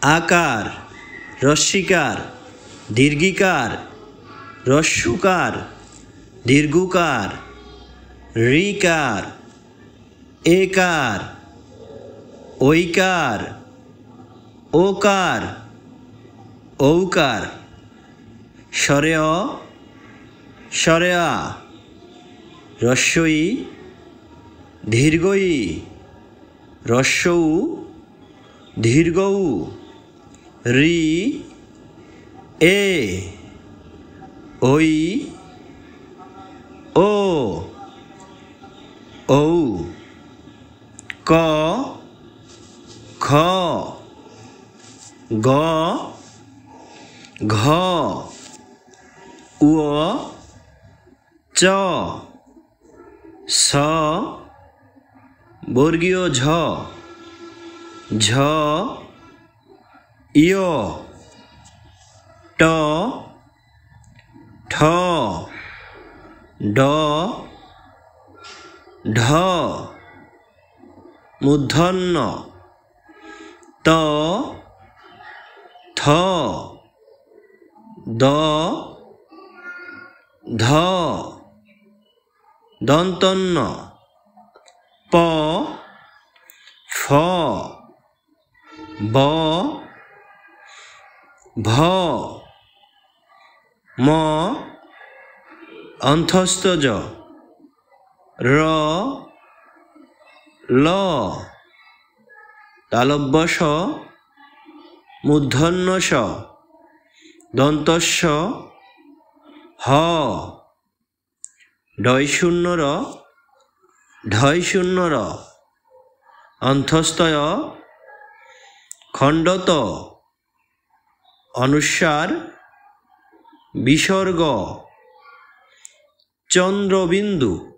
আকার, রস্যিকার, দীর্ঘিকার, রস্যুকার, দীর্ঘকার, ঋকার, একার, ঐকার, ওকার, ঔকার, স্বরে অ, স্বরে আ, হ্রস্ব ই, দীর্ঘ ই, হ্রস্ব উ, দীর্ঘ উ, ঋ, এ, ঐ, ও, ঔ, ক, খ, গ, ঘ, উ, চ, ছ, বর্গীয় ঝ, ঝ, ইয়, ট, ঠ, ড, ঢ, মূর্ধন্য, ত, থ, দ, ধ, দন্তন্য, প, ফ, ব, ভ, ম, অন্ত্যস্ত জ, র, ল, তালব্য শ, মূর্ধন্য ষ, দন্তস্ব, হ, ঢয় শূন্য র, ঢয় শূন্য র, অন্ত্যস্ত য়, খণ্ডত, অনুস্বার, বিসর্গ, চন্দ্রবিন্দু।